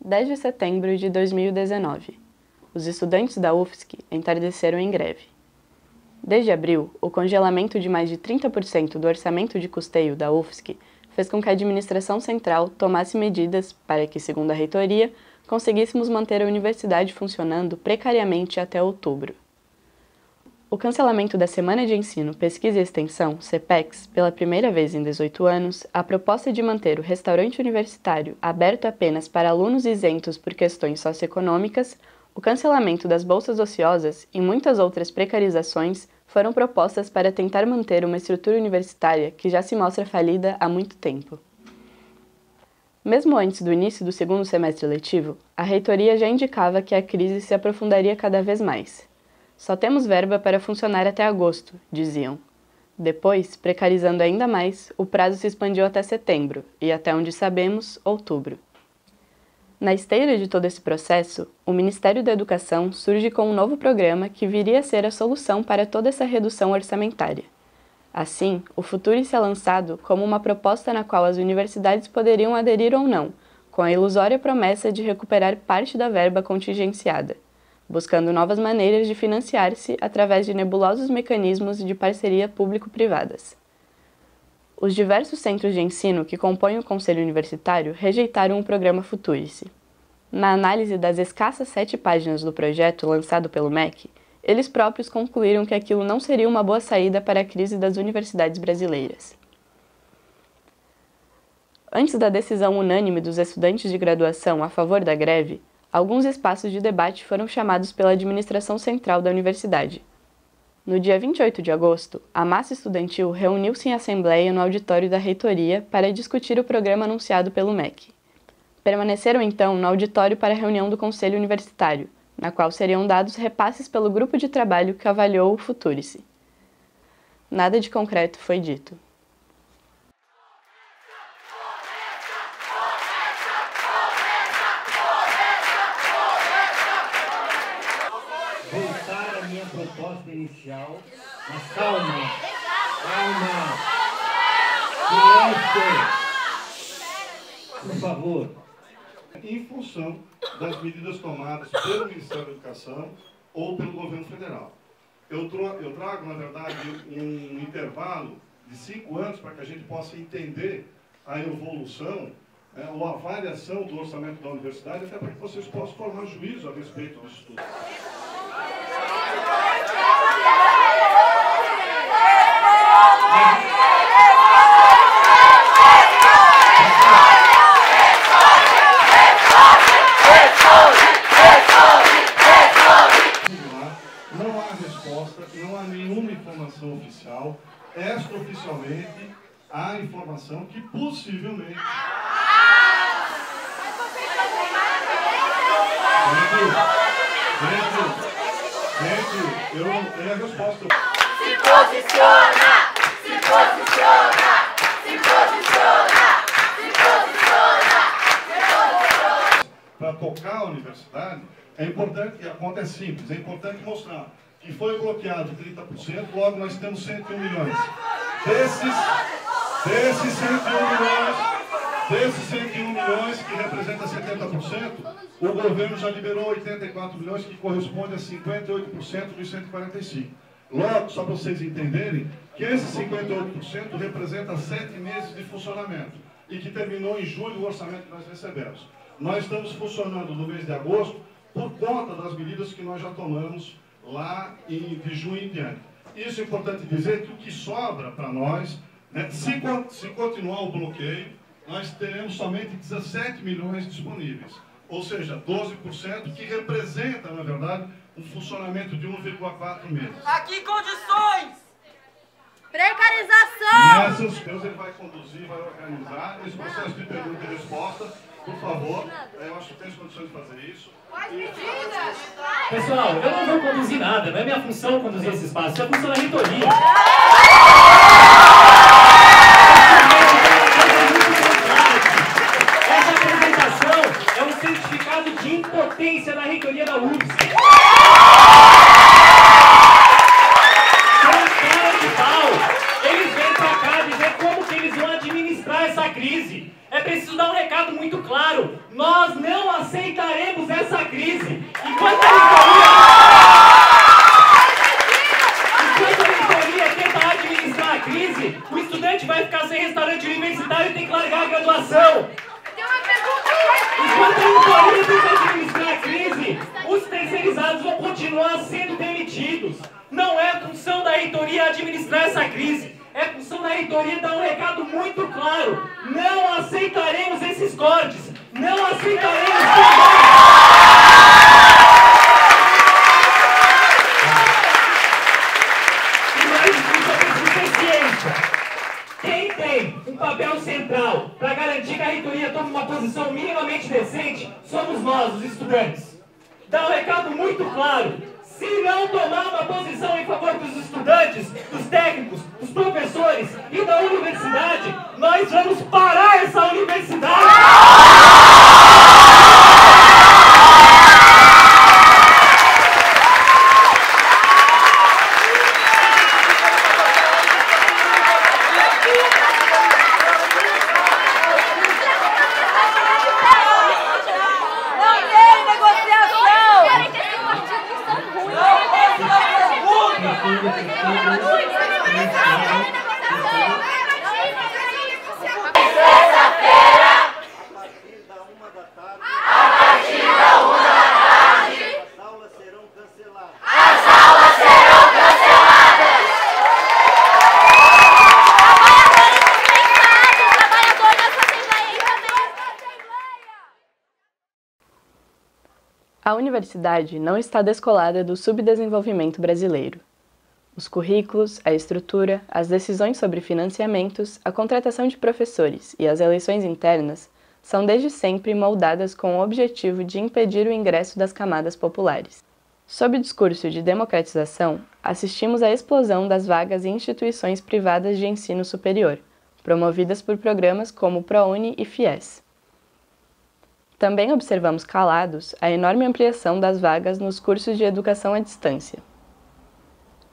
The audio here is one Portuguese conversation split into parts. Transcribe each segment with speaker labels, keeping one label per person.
Speaker 1: 10 de setembro de 2019. Os estudantes da UFSC entardeceram em greve. Desde abril, o congelamento de mais de 30% do orçamento de custeio da UFSC fez com que a administração central tomasse medidas para que, segundo a reitoria, conseguíssemos manter a universidade funcionando precariamente até outubro. O cancelamento da Semana de Ensino, Pesquisa e Extensão, CPEX, pela primeira vez em 18 anos, a proposta de manter o restaurante universitário aberto apenas para alunos isentos por questões socioeconômicas, o cancelamento das bolsas ociosas e muitas outras precarizações foram propostas para tentar manter uma estrutura universitária que já se mostra falida há muito tempo. Mesmo antes do início do segundo semestre letivo, a reitoria já indicava que a crise se aprofundaria cada vez mais. Só temos verba para funcionar até agosto, diziam. Depois, precarizando ainda mais, o prazo se expandiu até setembro e, até onde sabemos, outubro. Na esteira de todo esse processo, o Ministério da Educação surge com um novo programa que viria a ser a solução para toda essa redução orçamentária. Assim, o Futurice é lançado como uma proposta na qual as universidades poderiam aderir ou não, com a ilusória promessa de recuperar parte da verba contingenciada, buscando novas maneiras de financiar-se através de nebulosos mecanismos de parceria público-privadas. Os diversos centros de ensino que compõem o Conselho Universitário rejeitaram o programa Futurice. Na análise das escassas 7 páginas do projeto lançado pelo MEC, eles próprios concluíram que aquilo não seria uma boa saída para a crise das universidades brasileiras. Antes da decisão unânime dos estudantes de graduação a favor da greve, alguns espaços de debate foram chamados pela administração central da universidade. No dia 28 de agosto, a massa estudantil reuniu-se em assembleia no auditório da reitoria para discutir o programa anunciado pelo MEC. Permaneceram então no auditório para a reunião do Conselho Universitário, na qual seriam dados repasses pelo grupo de trabalho que avaliou o Futurice. Nada de concreto foi dito.
Speaker 2: Voltar à minha proposta inicial, mas calma, silêncio, por favor.
Speaker 3: Em função das medidas tomadas pelo Ministério da Educação ou pelo governo federal. Eu trago, na verdade, um intervalo de 5 anos para que a gente possa entender a evolução ou a variação do orçamento da universidade, até para que vocês possam formar juízo a respeito disso tudo. Não há resposta, não há nenhuma informação oficial. Extraoficialmente, há informação que possivelmente... Gente, eu não tenho a resposta.
Speaker 4: Se posiciona! Se posiciona! Se posiciona! Se posiciona! Se posiciona!
Speaker 3: Para tocar a universidade, é importante, a conta é simples, é importante mostrar que foi bloqueado 30%, logo nós temos 101 milhões. Desses 101 milhões, que representa 70%, o governo já liberou 84 milhões, que corresponde a 58% dos 145. Logo, só para vocês entenderem, que esses 58% representa 7 meses de funcionamento, e que terminou em julho o orçamento que nós recebemos. Nós estamos funcionando no mês de agosto por conta das medidas que nós já tomamos lá de junho em diante. Isso é importante dizer que o que sobra para nós, né, se continuar o bloqueio, nós teremos somente 17 milhões disponíveis. Ou seja, 12%, que representa, na verdade, um funcionamento de 1,4 meses.
Speaker 4: Aqui condições! Precarização!
Speaker 3: Nessas coisas ele vai conduzir, vai organizar esse processo de pergunta e resposta. Por favor, eu acho que tem condições de fazer isso.
Speaker 4: Quais medidas?
Speaker 2: Pessoal, eu não vou conduzir nada, não é minha função conduzir esse espaço, isso é a função da reitoria. Essa apresentação é um certificado de impotência da reitoria da UFSC. Com cara de pau, eles vêm pra cá dizer como que eles vão administrar essa crise. É preciso dar um recado muito claro. Nós não aceitaremos essa crise. Enquanto a reitoria tenta administrar a crise, o estudante vai ficar sem restaurante universitário e tem que largar a graduação. Enquanto a reitoria tenta administrar a crise, os terceirizados vão continuar sendo demitidos. Não é função da reitoria administrar essa crise. É função da reitoria dar um recado muito claro. Não aceitaremos esses cortes. Não aceitaremos E mais do que ciência. Quem tem um papel central para garantir que a reitoria tome uma posição minimamente decente somos nós, os estudantes. Dá um recado muito claro. Se não tomar uma posição em favor dos estudantes, dos técnicos, dos professores e da universidade, nós vamos parar essa universidade!
Speaker 1: A universidade não está descolada do subdesenvolvimento brasileiro. Os currículos, a estrutura, as decisões sobre financiamentos, a contratação de professores e as eleições internas são desde sempre moldadas com o objetivo de impedir o ingresso das camadas populares. Sob o discurso de democratização, assistimos à explosão das vagas em instituições privadas de ensino superior, promovidas por programas como o ProUni e FIES. Também observamos calados a enorme ampliação das vagas nos cursos de educação à distância.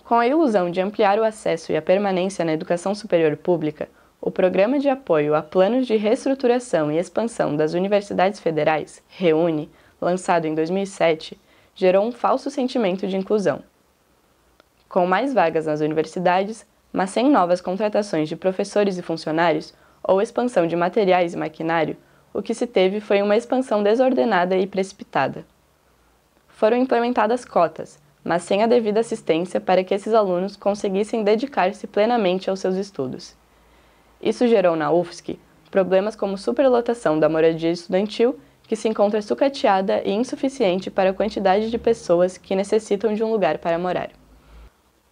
Speaker 1: Com a ilusão de ampliar o acesso e a permanência na educação superior pública, o Programa de Apoio a Planos de Reestruturação e Expansão das Universidades Federais, REUNE, lançado em 2007, gerou um falso sentimento de inclusão. Com mais vagas nas universidades, mas sem novas contratações de professores e funcionários ou expansão de materiais e maquinário, o que se teve foi uma expansão desordenada e precipitada. Foram implementadas cotas, mas sem a devida assistência para que esses alunos conseguissem dedicar-se plenamente aos seus estudos. Isso gerou na UFSC problemas como superlotação da moradia estudantil, que se encontra sucateada e insuficiente para a quantidade de pessoas que necessitam de um lugar para morar.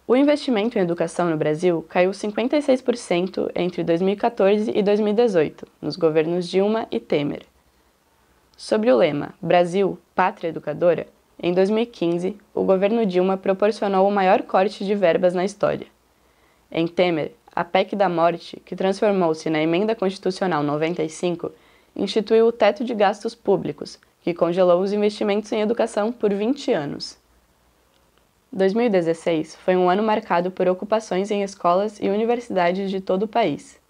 Speaker 1: O investimento em educação no Brasil caiu 56% entre 2014 e 2018, nos governos Dilma e Temer. Sobre o lema Brasil, Pátria Educadora, em 2015, o governo Dilma proporcionou o maior corte de verbas na história. Em Temer, a PEC da Morte, que transformou-se na Emenda Constitucional 95, instituiu o teto de gastos públicos, que congelou os investimentos em educação por 20 anos. 2016 foi um ano marcado por ocupações em escolas e universidades de todo o país.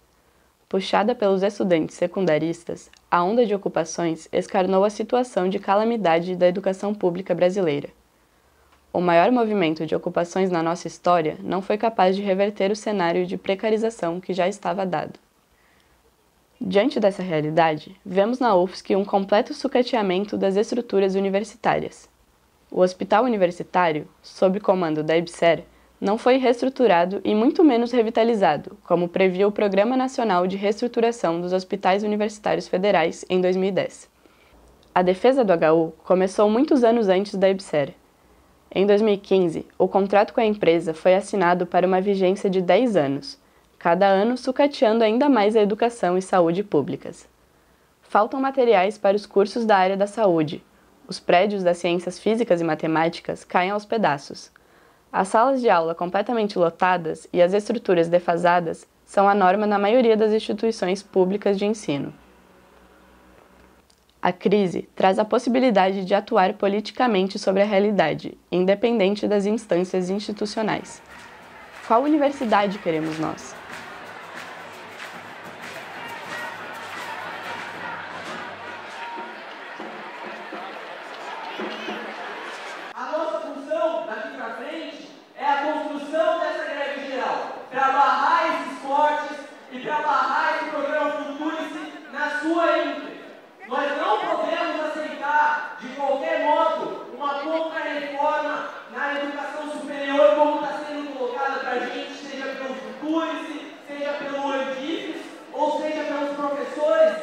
Speaker 1: Puxada pelos estudantes secundaristas, a onda de ocupações escarnou a situação de calamidade da educação pública brasileira. O maior movimento de ocupações na nossa história não foi capaz de reverter o cenário de precarização que já estava dado. Diante dessa realidade, vemos na UFSC um completo sucateamento das estruturas universitárias. O hospital universitário, sob comando da EBSER, não foi reestruturado e muito menos revitalizado, como previa o Programa Nacional de Reestruturação dos Hospitais Universitários Federais em 2010. A defesa do HU começou muitos anos antes da EBSER. Em 2015, o contrato com a empresa foi assinado para uma vigência de 10 anos, cada ano sucateando ainda mais a educação e saúde públicas. Faltam materiais para os cursos da área da saúde. Os prédios das ciências físicas e matemáticas caem aos pedaços. As salas de aula completamente lotadas e as estruturas defasadas são a norma na maioria das instituições públicas de ensino. A crise traz a possibilidade de atuar politicamente sobre a realidade, independente das instâncias institucionais. Qual universidade queremos nós?
Speaker 5: e para barrar esse programa Futurice na sua íntegra. Nós não podemos aceitar, de qualquer modo, uma contra-reforma na educação superior como está sendo colocada para a gente, seja pelo Futurice, seja pelo EDIFES, ou seja pelos professores,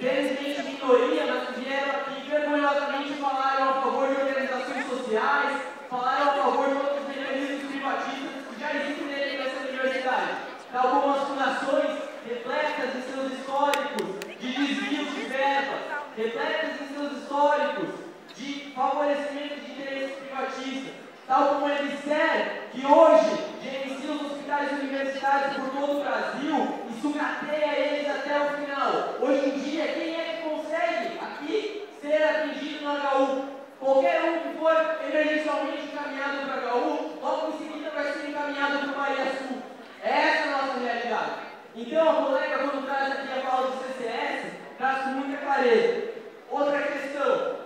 Speaker 5: felizmente minoria, mas que vieram aqui vergonhosamente falaram a favor de organizações sociais, falaram a favor de outros mecanismos privatistas que já existem dentro dessa universidade. Algumas fundações repletas em seus históricos de desvios de verbas, repletas em seus históricos de favorecimento de interesses privatistas, tal como a EBSER, que hoje gerencia os hospitais universitários por todo o Brasil e sucateia eles até o final. Hoje em dia, quem é que consegue aqui ser atendido no HU? Qualquer um que for emergencialmente encaminhado para o HU, logo em seguida vai ser encaminhado para o Bahia Sul. Essa é a nossa realidade. Então, a colega, quando traz aqui a fala do CCS, traz com muita clareza. Outra questão,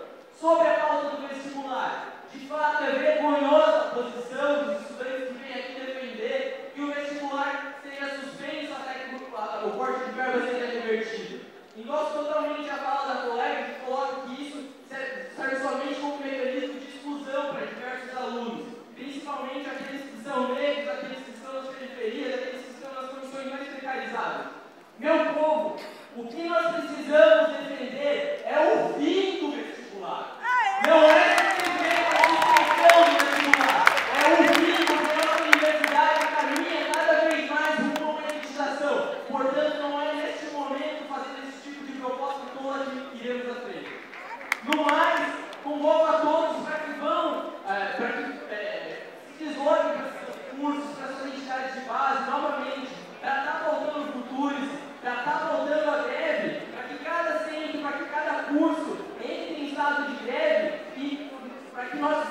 Speaker 5: sobre a pauta do vestibular. De fato, é vergonhosa a posição dos estudantes que vêm aqui defender que o vestibular seja suspenso até que o corte de verba seja revertido. Endosso totalmente a fala da colega que coloca que isso serve somente como mecanismo de exclusão para diversos alunos, principalmente aqueles que são negros, aqueles que estão nas periferias, aqueles que estão nas condições mais precarizadas. Meu povo, o que nós precisamos defender é o fim do vestibular. Não é defender a suspensão do vestibular. É o fim, porque a nossa universidade caminha cada vez mais rumo a uma elitização. Portanto, não é neste momento fazendo esse tipo de proposta toda que iremos à frente. No mais, convoco a todos para que vão, se desloquem para seus cursos, para suas entidades de base, novamente, para estar voltando futuros, para estar voltando a greve, para que cada centro, para que cada curso entre em estado de greve e para que nós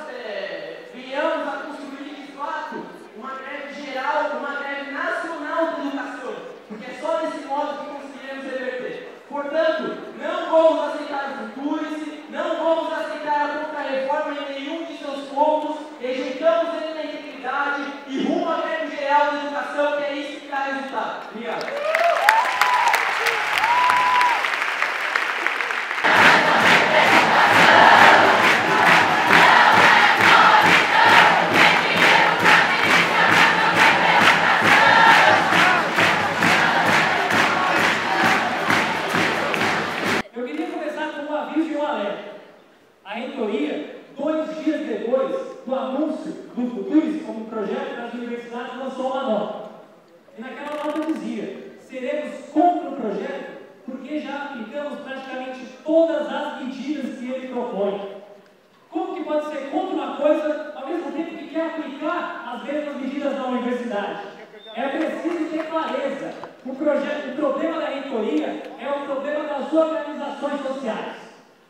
Speaker 5: venhamos a construir de fato uma greve geral, uma greve nacional de educação, porque é só desse modo que conseguiremos reverter. Portanto, não vamos aceitar o Futurice, não vamos aceitar a contra-reforma em nenhum de seus pontos, rejeitamos ele na integridade e rumo à greve geral da educação, que é isso que dá resultado. Obrigado.
Speaker 6: Eu queria começar com um aviso e um alerta. A reitoria, 2 dias depois do anúncio do Futurice como projeto das universidades, lançou uma nota. E naquela nota dizia: seremos contra o projeto porque já aplicamos praticamente todas as medidas que ele propõe. Como que pode ser contra uma coisa ao mesmo tempo que quer aplicar as mesmas medidas na universidade? É preciso ter clareza. O problema da reitoria é o problema das organizações sociais.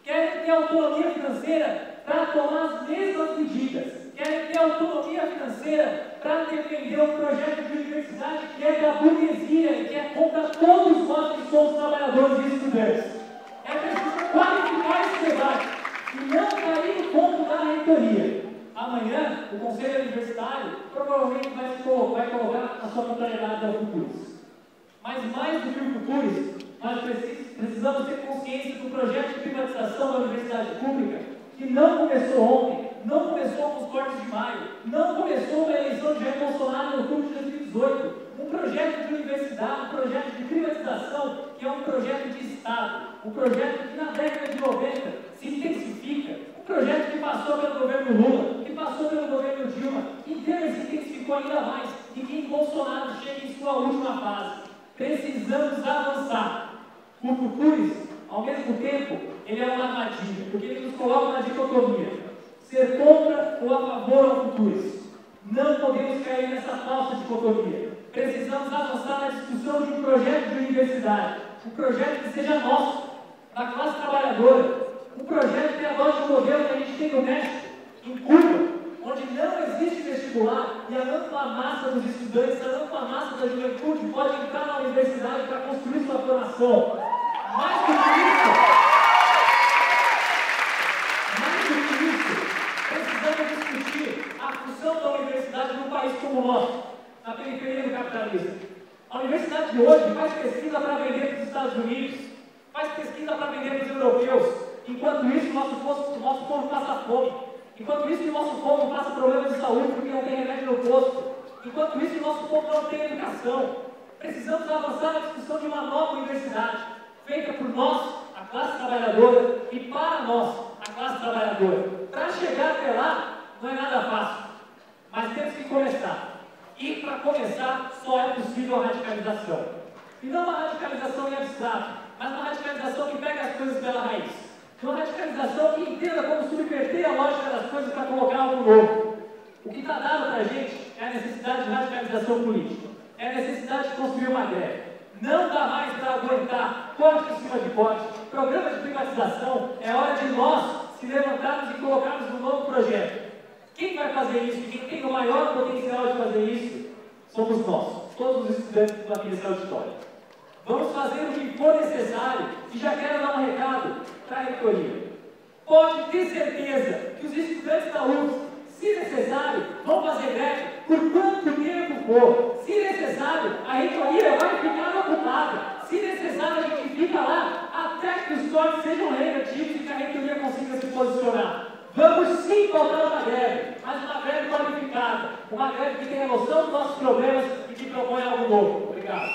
Speaker 6: Querem ter autonomia financeira para tomar as mesmas medidas. Querem ter autonomia financeira para defender um projeto de universidade que é da burguesia e que é contra todos nós que somos trabalhadores e estudantes. É preciso qualificar esse debate e não cair no ponto da reitoria. Amanhã, o Conselho Universitário provavelmente vai colocar a sua contrariedade ao Futurice. Mas mais do que o Futurice, nós precisamos ter consciência do projeto de privatização da universidade pública, que não começou ontem, não começou com os cortes de maio, não começou com a eleição de Jair Bolsonaro no outubro de 2018. Um projeto de universidade, um projeto de privatização, que é um projeto de Estado, um projeto que na década de 90 se intensifica, um projeto que passou pelo governo Lula, que passou pelo governo Dilma, que se intensificou ainda mais e que em Bolsonaro chega em sua última fase. Precisamos avançar. O Futurice, ao mesmo tempo, ele é uma armadilha, porque ele nos coloca na dicotomia: ser contra ou a favor ao Futurice. Não podemos cair nessa falsa dicotomia. Precisamos avançar na discussão de um projeto de universidade, um projeto que seja nosso, da classe trabalhadora, um projeto que adote o modelo que a gente tem no México, em Cuba, onde não existe vestibular e a ampla massa dos estudantes, a ampla massa da juventude pode entrar na universidade para construir sua formação. Mais do que isso, precisamos discutir a função da universidade num país como o nosso, na periferia do capitalismo. A universidade de hoje faz pesquisa para vender para os Estados Unidos, faz pesquisa para vender para os europeus. Enquanto isso, o nosso povo passa fome. Enquanto isso, o nosso povo passa problemas de saúde porque não tem remédio no posto. Enquanto isso, o nosso povo não tem educação. Precisamos avançar na discussão de uma nova universidade, feita por nós, a classe trabalhadora, e para nós, a classe trabalhadora. Para chegar até lá, não é nada fácil, mas temos que começar. E para começar, só é possível a radicalização. E não uma radicalização em abstrato, mas uma radicalização que pega as coisas pela raiz. Uma radicalização que entenda como subverter a lógica das coisas para colocar algo novo. O que está dado para a gente é a necessidade de radicalização política. É a necessidade de construir uma greve. Não dá mais para aguentar corte em cima de corte, programa de privatização. É hora de nós se levantarmos e colocarmos um novo projeto. Quem vai fazer isso? Quem tem o maior potencial de fazer isso? Somos nós, todos os estudantes daquele auditório. Vamos fazer o que for necessário e já quero dar um recado para a reitoria. Pode ter certeza que os estudantes da UFSC, se necessário, vão fazer greve por quanto tempo for. Se necessário, a reitoria vai ficar ocupada. Se necessário, a gente fica lá até que os cortes sejam negativos e que a reitoria consiga se posicionar. Vamos sim voltar uma greve, mas uma greve qualificada. Uma greve que tenha noção dos nossos problemas e que propõe algo novo. Obrigado.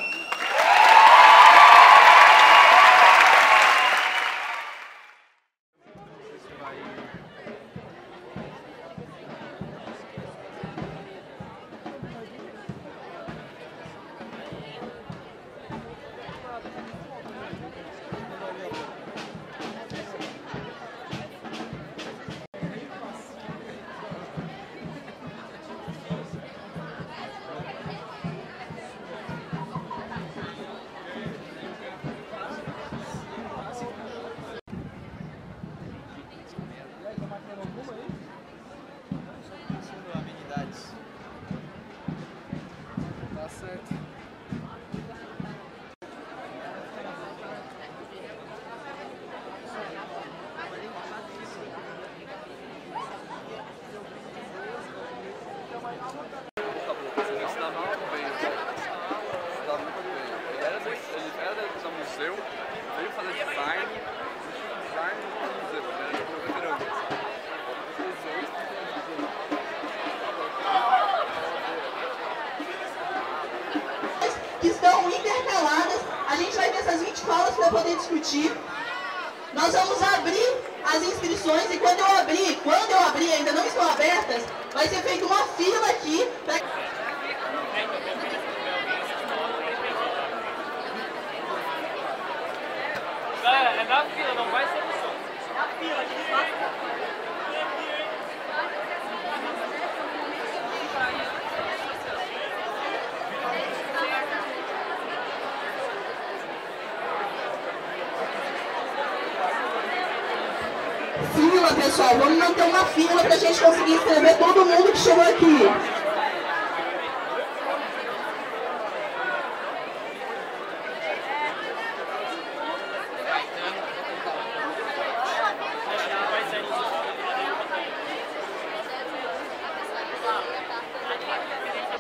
Speaker 7: Que estão intercaladas, a gente vai ter essas 20 aulas para poder discutir. Nós vamos abrir as inscrições e quando eu abrir, ainda não estão abertas, vai ser feita uma fila aqui pra...
Speaker 4: Galera, é na fila, não vai ser no som. É na fila, aqui.
Speaker 7: Fila, pessoal, vamos manter uma fila pra gente conseguir inscrever todo mundo que chegou aqui.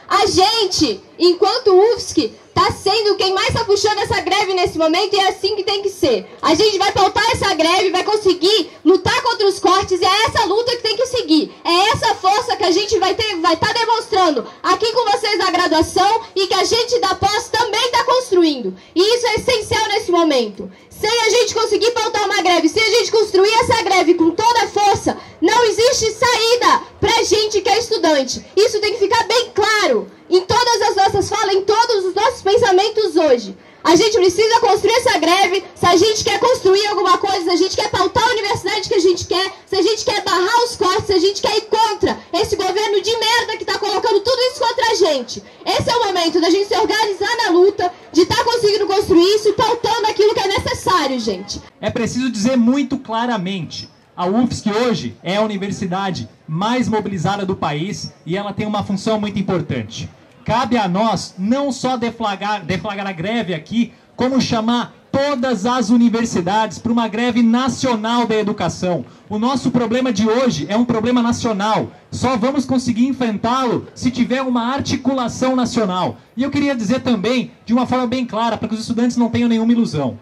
Speaker 8: A gente, enquanto UFSC, tá sendo quem mais tá puxando essa greve nesse momento e é assim que tem que ser. A gente vai pautar essa greve, vai conseguir lutar contra os cortes e é essa luta que tem que seguir. É essa força que a gente vai estar demonstrando aqui com vocês na graduação e que a gente da pós também está construindo. E isso é essencial nesse momento. Sem a gente conseguir pautar uma greve, sem a gente construir essa greve com toda a força, não existe saída pra gente que é estudante. Isso tem que ficar bem claro em todas as nossas falas, em todos os nossos pensamentos hoje. A gente precisa construir essa greve se a gente quer construir alguma coisa, se a gente quer pautar a universidade que a gente quer, se a gente quer barrar os cortes, se a gente quer ir contra esse governo de merda que está colocando tudo isso contra a gente. Esse é o momento da gente se organizar na luta, de estar conseguindo construir isso e pautando aquilo que é necessário, gente.
Speaker 9: É preciso dizer muito claramente, a UFSC hoje é a universidade mais mobilizada do país e ela tem uma função muito importante. Cabe a nós não só deflagrar a greve aqui, como chamar todas as universidades para uma greve nacional da educação. O nosso problema de hoje é um problema nacional. Só vamos conseguir enfrentá-lo se tiver uma articulação nacional. E eu queria dizer também, de uma forma bem clara, para que os estudantes não tenham nenhuma ilusão.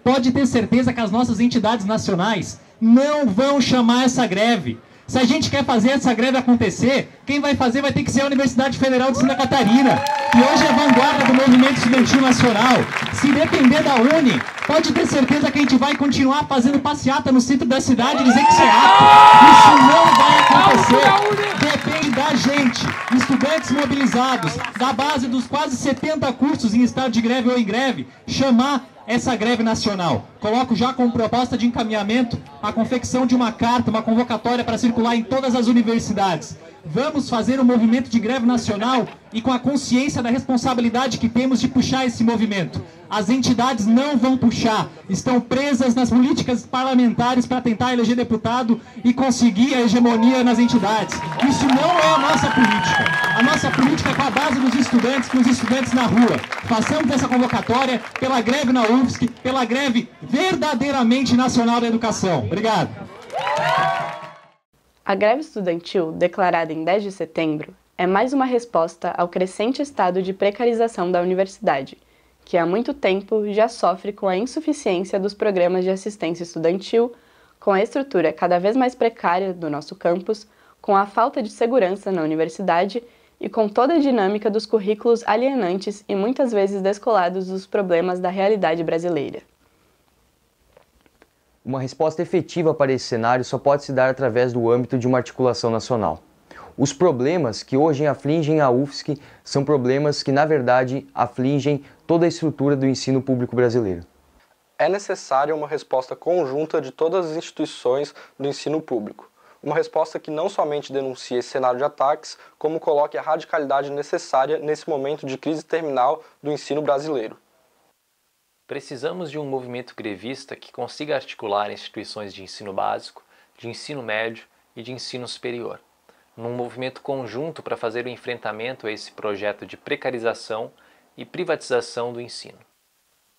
Speaker 9: Pode ter certeza que as nossas entidades nacionais não vão chamar essa greve. Se a gente quer fazer essa greve acontecer, quem vai fazer vai ter que ser a Universidade Federal de Santa Catarina, que hoje é a vanguarda do movimento estudantil nacional. Se depender da Uni, pode ter certeza que a gente vai continuar fazendo passeata no centro da cidade e dizer que isso é ato. Isso não vai acontecer. Depende da gente, estudantes mobilizados, da base dos quase 70 cursos em estado de greve ou em greve, chamar essa greve nacional. Coloco já como proposta de encaminhamento a confecção de uma carta, uma convocatória para circular em todas as universidades. Vamos fazer um movimento de greve nacional e com a consciência da responsabilidade que temos de puxar esse movimento. As entidades não vão puxar, estão presas nas políticas parlamentares para tentar eleger deputado e conseguir a hegemonia nas entidades. Isso não é a nossa política. A nossa política é com a base dos estudantes, com os estudantes na rua. Façamos essa convocatória pela greve na UFSC, pela greve verdadeiramente nacional da educação. Obrigado.
Speaker 1: A greve estudantil, declarada em 10 de setembro, é mais uma resposta ao crescente estado de precarização da universidade, que há muito tempo já sofre com a insuficiência dos programas de assistência estudantil, com a estrutura cada vez mais precária do nosso campus, com a falta de segurança na universidade e com toda a dinâmica dos currículos alienantes e muitas vezes descolados dos problemas da realidade brasileira.
Speaker 10: Uma resposta efetiva para esse cenário só pode se dar através do âmbito de uma articulação nacional. Os problemas que hoje afligem a UFSC são problemas que, na verdade, afligem toda a estrutura do ensino público brasileiro.
Speaker 11: É necessária uma resposta conjunta de todas as instituições do ensino público. Uma resposta que não somente denuncie esse cenário de ataques, como coloque a radicalidade necessária nesse momento de crise terminal do ensino brasileiro.
Speaker 12: Precisamos de um movimento grevista que consiga articular instituições de ensino básico, de ensino médio e de ensino superior, num movimento conjunto para fazer o enfrentamento a esse projeto de precarização e privatização do ensino.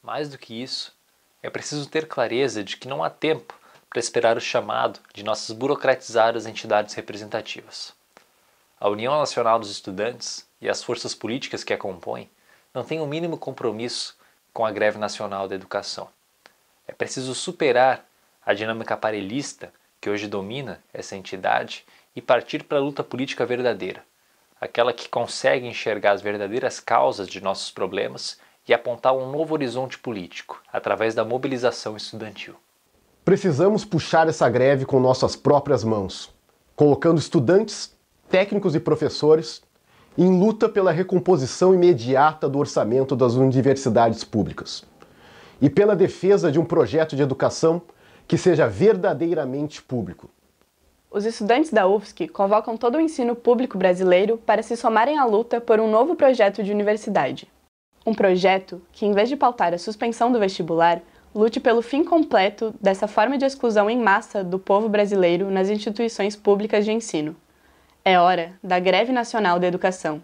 Speaker 12: Mais do que isso, é preciso ter clareza de que não há tempo para esperar o chamado de nossas burocratizadas entidades representativas. A União Nacional dos Estudantes e as forças políticas que a compõem não têm o mínimo compromisso com a greve nacional da educação. É preciso superar a dinâmica aparelhista que hoje domina essa entidade e partir para a luta política verdadeira, aquela que consegue enxergar as verdadeiras causas de nossos problemas e apontar um novo horizonte político através da mobilização estudantil.
Speaker 13: Precisamos puxar essa greve com nossas próprias mãos, colocando estudantes, técnicos e professores em luta pela recomposição imediata do orçamento das universidades públicas e pela defesa de um projeto de educação que seja verdadeiramente público.
Speaker 1: Os estudantes da UFSC convocam todo o ensino público brasileiro para se somarem à luta por um novo projeto de universidade. Um projeto que, em vez de pautar a suspensão do vestibular, lute pelo fim completo dessa forma de exclusão em massa do povo brasileiro nas instituições públicas de ensino. É hora da greve nacional da educação.